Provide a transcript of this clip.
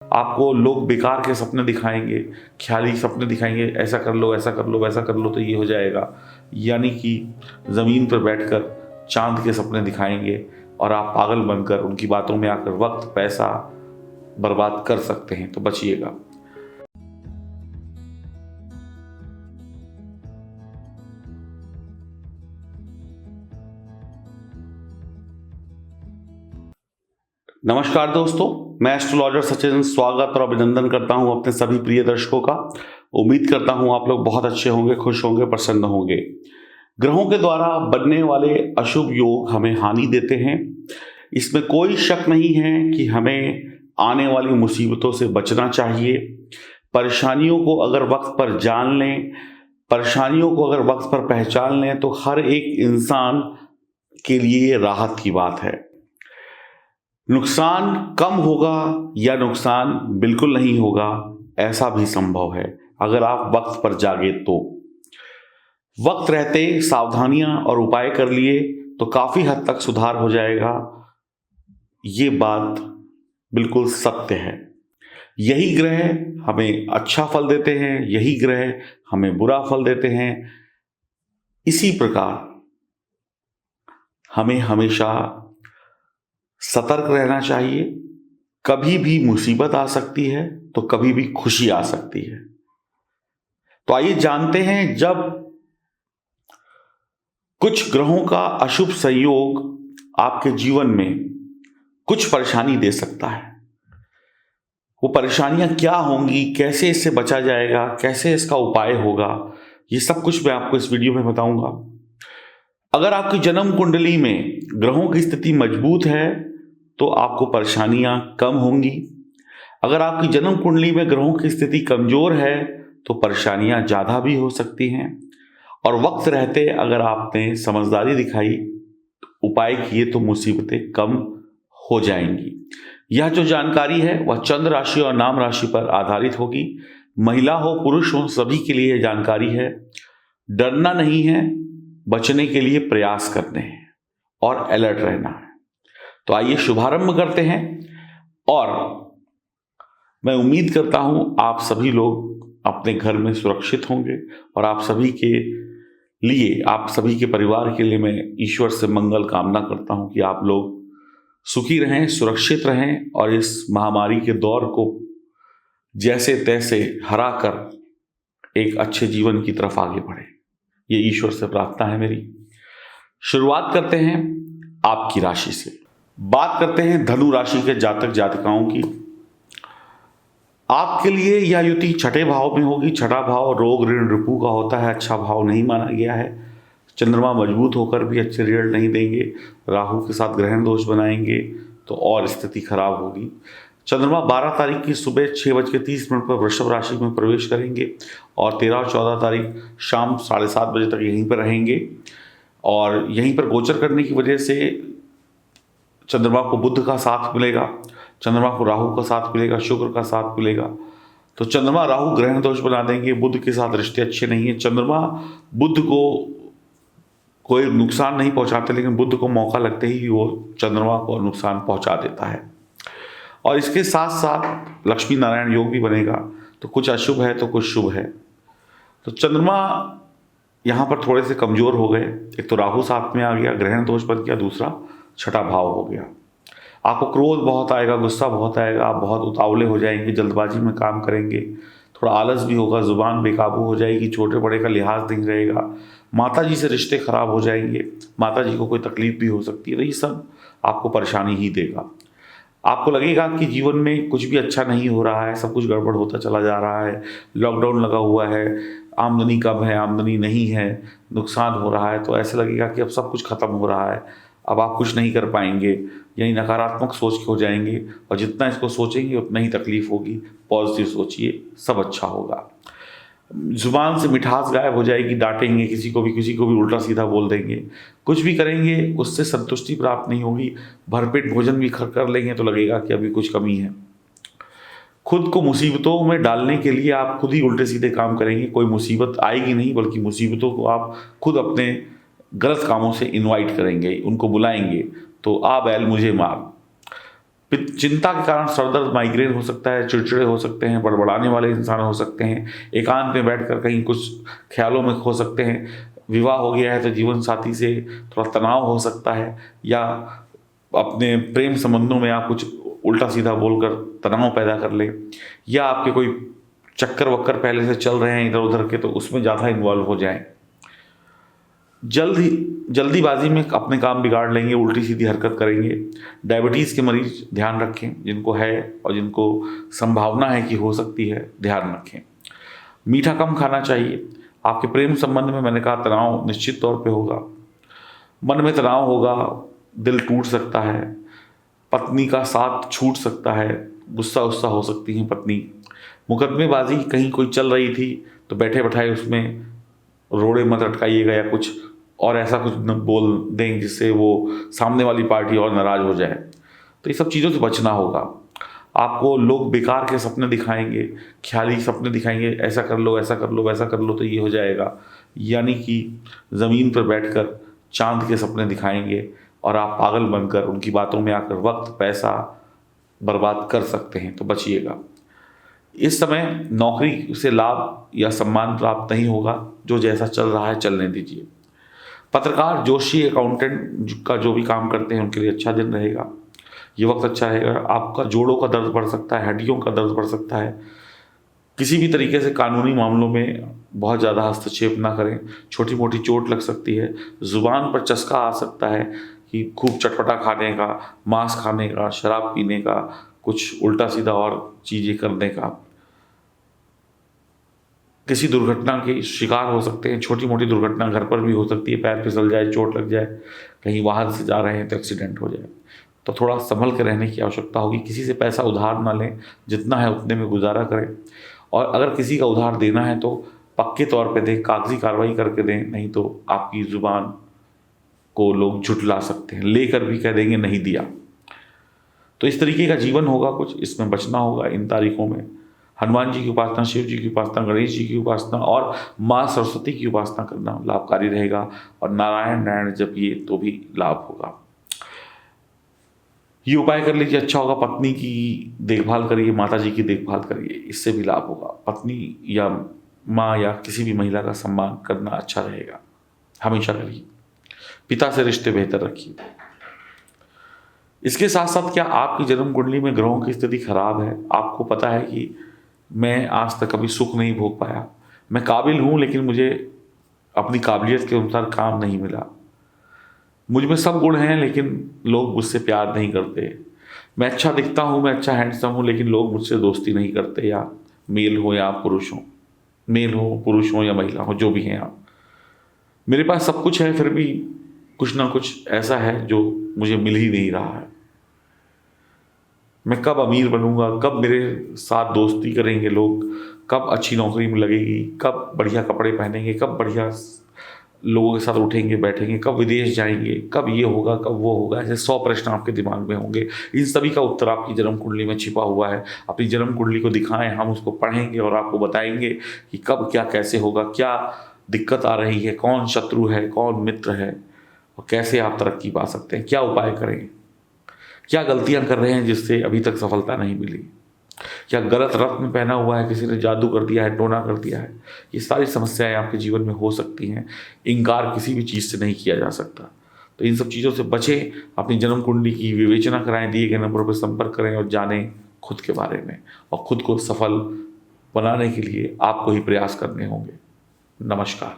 आपको लोग बेकार के सपने दिखाएंगे, ख्याली सपने दिखाएंगे, ऐसा कर लो, ऐसा कर लो, वैसा कर लो तो ये हो जाएगा। यानी कि ज़मीन पर बैठकर चांद के सपने दिखाएंगे और आप पागल बनकर उनकी बातों में आकर वक्त पैसा बर्बाद कर सकते हैं, तो बचिएगा। नमस्कार दोस्तों, मैं एस्ट्रोलॉजर सचिन स्वागत और अभिनंदन करता हूं अपने सभी प्रिय दर्शकों का। उम्मीद करता हूं आप लोग बहुत अच्छे होंगे, खुश होंगे, प्रसन्न होंगे। ग्रहों के द्वारा बनने वाले अशुभ योग हमें हानि देते हैं। इसमें कोई शक नहीं है कि हमें आने वाली मुसीबतों से बचना चाहिए। परेशानियों को अगर वक्त पर जान लें, परेशानियों को अगर वक्त पर पहचान लें तो हर एक इंसान के लिए राहत की बात है। नुकसान कम होगा या नुकसान बिल्कुल नहीं होगा, ऐसा भी संभव है अगर आप वक्त पर जागे तो। वक्त रहते सावधानियां और उपाय कर लिए तो काफी हद तक सुधार हो जाएगा। ये बात बिल्कुल सत्य है। यही ग्रह हमें अच्छा फल देते हैं, यही ग्रह हमें बुरा फल देते हैं। इसी प्रकार हमें हमेशा सतर्क रहना चाहिए। कभी भी मुसीबत आ सकती है तो कभी भी खुशी आ सकती है। तो आइए जानते हैं, जब कुछ ग्रहों का अशुभ संयोग आपके जीवन में कुछ परेशानी दे सकता है, वो परेशानियां क्या होंगी, कैसे इससे बचा जाएगा, कैसे इसका उपाय होगा, ये सब कुछ मैं आपको इस वीडियो में बताऊंगा। अगर आपकी जन्म कुंडली में ग्रहों की स्थिति मजबूत है तो आपको परेशानियां कम होंगी। अगर आपकी जन्म कुंडली में ग्रहों की स्थिति कमजोर है तो परेशानियां ज्यादा भी हो सकती हैं। और वक्त रहते अगर आपने समझदारी दिखाई, उपाय किए तो मुसीबतें कम हो जाएंगी। यह जो जानकारी है वह चंद्र राशि और नाम राशि पर आधारित होगी। महिला हो पुरुष हो, सभी के लिए यह जानकारी है। डरना नहीं है, बचने के लिए प्रयास करने हैं और अलर्ट रहना है। तो आइए शुभारंभ करते हैं। और मैं उम्मीद करता हूं आप सभी लोग अपने घर में सुरक्षित होंगे और आप सभी के लिए, आप सभी के परिवार के लिए मैं ईश्वर से मंगल कामना करता हूं कि आप लोग सुखी रहें, सुरक्षित रहें और इस महामारी के दौर को जैसे तैसे हरा कर एक अच्छे जीवन की तरफ आगे बढ़े, ये ईश्वर से प्रार्थना है मेरी। शुरुआत करते हैं आपकी राशि से। बात करते हैं धनु राशि के जातक जातिकाओं की। आपके लिए यह युति छठे भाव में होगी। छठा भाव रोग ऋण रिपू का होता है, अच्छा भाव नहीं माना गया है। चंद्रमा मजबूत होकर भी अच्छे रिजल्ट नहीं देंगे। राहु के साथ ग्रहण दोष बनाएंगे तो और स्थिति खराब होगी। चंद्रमा 12 तारीख की सुबह 6:30 पर वृषभ राशि में प्रवेश करेंगे और 13 और 14 तारीख शाम 7:30 बजे तक यहीं पर रहेंगे। और यहीं पर गोचर करने की वजह से चंद्रमा को बुध का साथ मिलेगा, चंद्रमा को राहु का साथ मिलेगा, शुक्र का साथ मिलेगा। तो चंद्रमा राहु ग्रहण दोष बना देंगे। बुध के साथ रिश्ते अच्छे नहीं है। चंद्रमा बुध को कोई नुकसान नहीं पहुंचाते, लेकिन बुध को मौका लगते ही वो चंद्रमा को नुकसान पहुंचा देता है। और इसके साथ साथ लक्ष्मी नारायण योग भी बनेगा। तो कुछ अशुभ है तो कुछ शुभ है। तो चंद्रमा यहाँ पर थोड़े से कमजोर हो गए। एक तो राहु साथ में आ गया, ग्रहण दोष बन गया, दूसरा छठा भाव हो गया। आपको क्रोध बहुत आएगा, गुस्सा बहुत आएगा, आप बहुत उतावले हो जाएंगे, जल्दबाजी में काम करेंगे, थोड़ा आलस भी होगा, जुबान बेकाबू हो जाएगी, छोटे बड़े का लिहाज नहीं रहेगा, माता जी से रिश्ते खराब हो जाएंगे, माता जी को कोई तकलीफ भी हो सकती है। तो ये सब आपको परेशानी ही देगा। आपको लगेगा कि जीवन में कुछ भी अच्छा नहीं हो रहा है, सब कुछ गड़बड़ होता चला जा रहा है, लॉकडाउन लगा हुआ है, आमदनी कम है, आमदनी नहीं है, नुकसान हो रहा है। तो ऐसे लगेगा कि अब सब कुछ खत्म हो रहा है, अब आप कुछ नहीं कर पाएंगे, यानी नकारात्मक सोच के हो जाएंगे। और जितना इसको सोचेंगे उतना ही तकलीफ होगी। पॉजिटिव सोचिए, सब अच्छा होगा। जुबान से मिठास गायब हो जाएगी, डांटेंगे किसी को भी उल्टा सीधा बोल देंगे, कुछ भी करेंगे उससे संतुष्टि प्राप्त नहीं होगी। भरपेट भोजन भी कर लेंगे तो लगेगा कि अभी कुछ कमी है। खुद को मुसीबतों में डालने के लिए आप खुद ही उल्टे सीधे काम करेंगे। कोई मुसीबत आएगी नहीं, बल्कि मुसीबतों को आप खुद अपने गलत कामों से इनवाइट करेंगे, उनको बुलाएंगे। तो आ बैल मुझे मार। चिंता के कारण सरदर्द, माइग्रेन हो सकता है, चिड़चिड़े हो सकते हैं, बड़बड़ाने वाले इंसान हो सकते हैं, एकांत में बैठकर कहीं कुछ ख्यालों में खो सकते हैं। विवाह हो गया है तो जीवन साथी से थोड़ा तनाव हो सकता है, या अपने प्रेम संबंधों में आप कुछ उल्टा सीधा बोलकर तनाव पैदा कर लें, या आपके कोई चक्कर वक्कर पहले से चल रहे हैं इधर उधर के तो उसमें ज़्यादा इन्वॉल्व हो जाएं। जल्दीबाजी में अपने काम बिगाड़ लेंगे, उल्टी सीधी हरकत करेंगे। डायबिटीज़ के मरीज ध्यान रखें, जिनको है और जिनको संभावना है कि हो सकती है, ध्यान रखें। मीठा कम खाना चाहिए। आपके प्रेम संबंध में मैंने कहा तनाव निश्चित तौर पे होगा, मन में तनाव होगा, दिल टूट सकता है, पत्नी का साथ छूट सकता है, गुस्सा उस्सा हो सकती है पत्नी। मुकदमेबाजी कहीं कोई चल रही थी तो बैठे बैठाए उसमें रोड़े मत अटकाइएगा, या कुछ और ऐसा कुछ न बोल दें जिससे वो सामने वाली पार्टी और नाराज़ हो जाए। तो ये सब चीज़ों से बचना होगा। आपको लोग बेकार के सपने दिखाएंगे, ख्याली सपने दिखाएंगे, ऐसा कर लो, ऐसा कर लो, वैसा कर लो तो ये हो जाएगा, यानी कि ज़मीन पर बैठकर चांद के सपने दिखाएंगे और आप पागल बनकर उनकी बातों में आकर वक्त पैसा बर्बाद कर सकते हैं, तो बचिएगा। इस समय नौकरी से लाभ या सम्मान प्राप्त नहीं होगा, जो जैसा चल रहा है चलने दीजिए। पत्रकार, जोशी, अकाउंटेंट का जो भी काम करते हैं उनके लिए अच्छा दिन रहेगा, ये वक्त अच्छा रहेगा। आपका जोड़ों का दर्द बढ़ सकता है, हड्डियों का दर्द बढ़ सकता है। किसी भी तरीके से कानूनी मामलों में बहुत ज़्यादा हस्तक्षेप ना करें, छोटी मोटी चोट लग सकती है। ज़ुबान पर चस्का आ सकता है कि खूब चटपटा खाने का, मांस खाने का, शराब पीने का, कुछ उल्टा सीधा और चीज़ें करने का। किसी दुर्घटना के शिकार हो सकते हैं, छोटी मोटी दुर्घटना घर पर भी हो सकती है, पैर फिसल जाए, चोट लग जाए, कहीं वाहन से जा रहे हैं तो एक्सीडेंट हो जाए, तो थोड़ा संभल के रहने की आवश्यकता होगी। किसी से पैसा उधार ना लें, जितना है उतने में गुजारा करें, और अगर किसी का उधार देना है तो पक्के तौर पे दें, कागजी कार्रवाई करके दें, नहीं तो आपकी ज़ुबान को लोग झुठला सकते हैं, लेकर भी कह देंगे नहीं दिया। तो इस तरीके का जीवन होगा कुछ, इसमें बचना होगा इन तारीखों में। हनुमान जी की उपासना, शिव जी की उपासना, गणेश जी की उपासना और माँ सरस्वती की उपासना करना लाभकारी रहेगा, और नारायण नारायण जपिए तो भी लाभ होगा। ये उपाय कर लीजिए, अच्छा होगा। पत्नी की देखभाल करिए, माता जी की देखभाल करिए, इससे भी लाभ होगा। पत्नी या माँ या किसी भी महिला का सम्मान करना अच्छा रहेगा, हमेशा करिए। पिता से रिश्ते बेहतर रखिए। इसके साथ साथ क्या आपकी जन्म कुंडली में ग्रहों की स्थिति खराब है? आपको पता है कि मैं आज तक कभी सुख नहीं भोग पाया, मैं काबिल हूँ लेकिन मुझे अपनी काबिलियत के अनुसार काम नहीं मिला, मुझ में सब गुण हैं लेकिन लोग मुझसे प्यार नहीं करते, मैं अच्छा दिखता हूँ, मैं अच्छा हैंडसम हूँ, लेकिन लोग मुझसे दोस्ती नहीं करते, या मेल हो या पुरुष हो, मेल हो पुरुष हो या महिला हो, जो भी हैं आप, मेरे पास सब कुछ है फिर भी कुछ ना कुछ ऐसा है जो मुझे मिल ही नहीं रहा है। मैं कब अमीर बनूंगा, कब मेरे साथ दोस्ती करेंगे लोग, कब अच्छी नौकरी में लगेगी, कब बढ़िया कपड़े पहनेंगे, कब बढ़िया लोगों के साथ उठेंगे बैठेंगे, कब विदेश जाएंगे, कब ये होगा, कब वो होगा, ऐसे 100 प्रश्न आपके दिमाग में होंगे। इन सभी का उत्तर आपकी जन्म कुंडली में छिपा हुआ है। अपनी जन्म कुंडली को दिखाएं, हम उसको पढ़ेंगे और आपको बताएंगे कि कब क्या कैसे होगा, क्या दिक्कत आ रही है, कौन शत्रु है, कौन मित्र है, और कैसे आप तरक्की पा सकते हैं, क्या उपाय करें, क्या गलतियां कर रहे हैं जिससे अभी तक सफलता नहीं मिली, क्या गलत रत्न पहना हुआ है, किसी ने जादू कर दिया है, टोना कर दिया है। ये सारी समस्याएं आपके जीवन में हो सकती हैं, इनकार किसी भी चीज़ से नहीं किया जा सकता। तो इन सब चीज़ों से बचें, अपनी जन्म कुंडली की विवेचना कराएं, दिए गए नंबरों पर संपर्क करें और जानें खुद के बारे में, और खुद को सफल बनाने के लिए आपको ही प्रयास करने होंगे। नमस्कार।